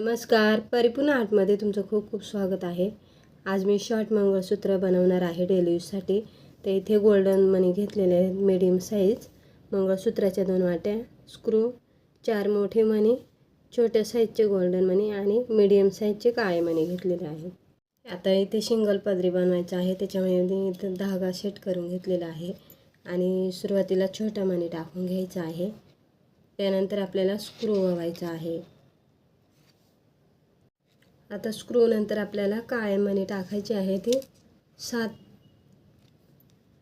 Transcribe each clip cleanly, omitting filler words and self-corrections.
नमस्कार, परिपूर्ण आर्टमध्ये तुमचं खूप खूप स्वागत आहे। आज मी शॉर्ट मंगळसूत्र बनवणार आहे डेली यूजसाठी। तर इथे गोल्डन मणी घेतलेले आहेत, मीडियम साईज मंगळसूत्राच्या 2 वाट्या, स्क्रू, 4 मोठे मणी, छोट्या साईजचे गोल्डन मणी आणि मीडियम साईजचे काळे मणी घेतलेले आहेत। आता इथे सिंगल पदरी बनवायचं आहे, त्याच्यामुळे इथे धागा सेट करून घेतलेला आहे आणि सुरुवातीला छोटा मणी टाकून घ्यायचा आहे। त्यानंतर आपल्याला स्क्रू ओवायचा आहे। आता स्क्रू नंतर आपल्याला काळे मणी टाकायचे आहे ते 7,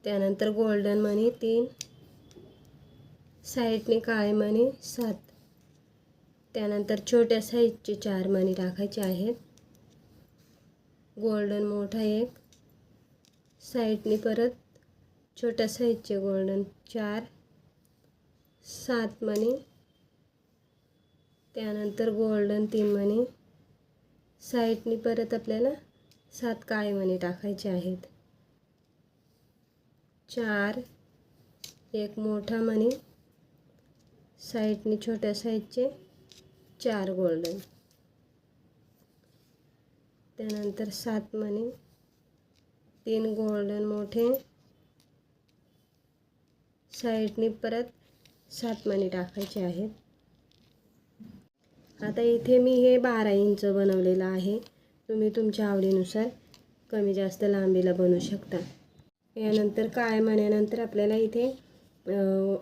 त्यानंतर गोल्डन मणी 3, साइडने काळे मणी 7, त्यानंतर छोट्या साईजचे 4 मणी टाकायचे आहेत, गोल्डन मोठा 1, साइडने परत छोट्या साईजचे गोल्डन 4, 7 मणी, त्यानंतर गोल्डन 3 मणी, साइडनी परत आपल्याला 7 काळे मणी टाकायचे आहेत, 4, 1 मोठा मणी, साइडनी छोट्या साईजचे 4 गोल्डन, त्यानंतर 7 मणी, 3 गोल्डन मोठे, साइडनी परत 7 मणी टाकायचे आहेत। आता इथे मी हे 12 इंच बनवलेलं आहे, तुम्ही तुमच्या आवडीनुसार कमी जास्त लांबीला बनवू शकता। यानंतर काळ्या मण्यानंतर आपल्याला इथे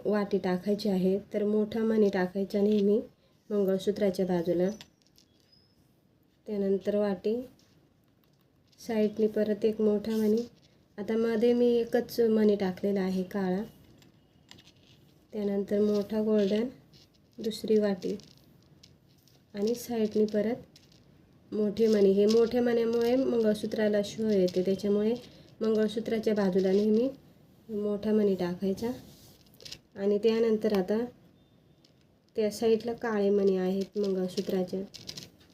वाटी टाकायची आहे, तर मोठा मणी टाकायचा नेहमी मंगळसूत्राच्या बाजूला, त्यानंतर वाटी, साइडनी परत 1 मोठा मणी। आता मध्ये मी एकच मणी टाकलेला आहे काळा, त्यानंतर मोठा गोल्डन, दुसरी वाटी आणि साइडनी परत मोठे मणी। हे मोठ्या मण्यामुळे मंगळसूत्राला शो येते, त्याच्यामुळे मंगळसूत्राच्या बाजूला नेहमी मोठा मणी टाकायचा। आणि त्यानंतर आता त्या साईडला काळे मणी आहेत मंगळसूत्राच्या,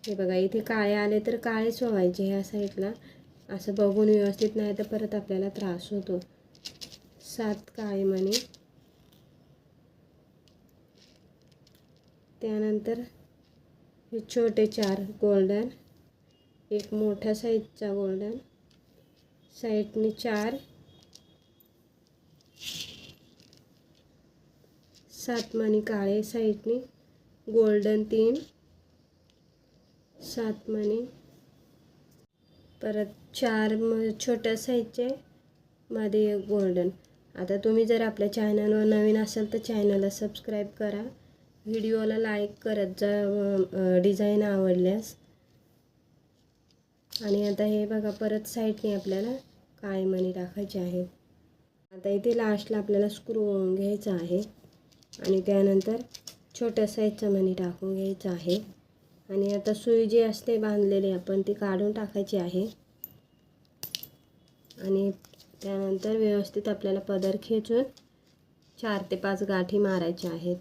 हे बघा इथे काळे आले तर काळेच व्हायचे ह्या साईडला, असं बघून व्यवस्थित नाही तर परत आपल्याला त्रास होतो। 7 काळे मणी, त्यानंतर हे छोटे 4 गोल्डन, 1 मोठा साईजचा गोल्डन, साइडनी 4, 7 मणी काळे, साइडनी गोल्डन 3, 7 मणी, परत 4 छोट्या साईजचे, मध्ये 1 गोल्डन। आता तुम्ही जर आपल्या चॅनलवर नवीन असाल तर चॅनलला सबस्क्राईब करा, व्हिडिओला लाईक करत जा डिझाईन आवडल्यास। आणि आता हे बघा परत साईडने आपल्याला काळे मणी टाकायचे आहेत। आता इथे लास्टला आपल्याला स्क्रू ओवून घ्यायचा आहे आणि त्यानंतर छोट्या साईजचा मणी टाकून घ्यायचा आहे। आणि आता सुई जी असते बांधलेली आपण ती काढून टाकायची आहे आणि त्यानंतर व्यवस्थित आपल्याला पदर खेचून 4 ते 5 गाठी मारायच्या आहेत।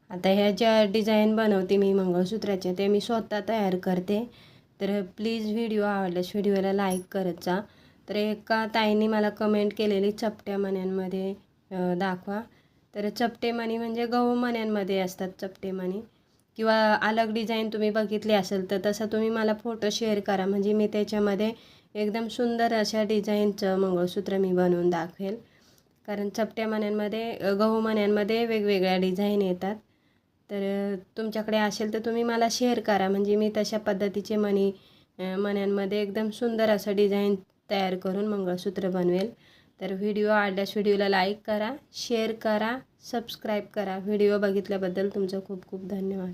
आता ह्या ज्या डिझाईन बनवते मी मंगळसूत्राचे ते मी स्वतः तयार करते, तर प्लीज व्हिडिओ आवडल्यास व्हिडिओला लाईक करत जा। तर एका ताईंनी मला कमेंट केलेली चपट्या मण्यांमध्ये दाखवा, तर चपटे मणी म्हणजे गहू मण्यांमध्ये असतात चपटे मणी, किंवा अलग डिझाईन तुम्ही बघितली असेल तर तसा तुम्ही मला फोटो शेअर करा, म्हणजे मी त्याच्यामध्ये एकदम सुंदर अशा डिझाईनचं मंगळसूत्र मी बनवून दाखवेल। कारण चपट्या मण्यांमध्ये गहू मण्यांमध्ये वेगवेगळ्या डिझाईन येतात, तर तुमच्याकडे असेल तर तुम्ही मला शेअर करा, म्हणजे मी तशा पद्धतीचे मण्यांमध्ये एकदम सुंदर असं डिझाईन तयार करून मंगळसूत्र बनवेल। तर व्हिडिओ आवडल्यास व्हिडिओला लाईक करा, शेअर करा, सबस्क्राईब करा। व्हिडिओ बघितल्याबद्दल तुमचं खूप खूप धन्यवाद।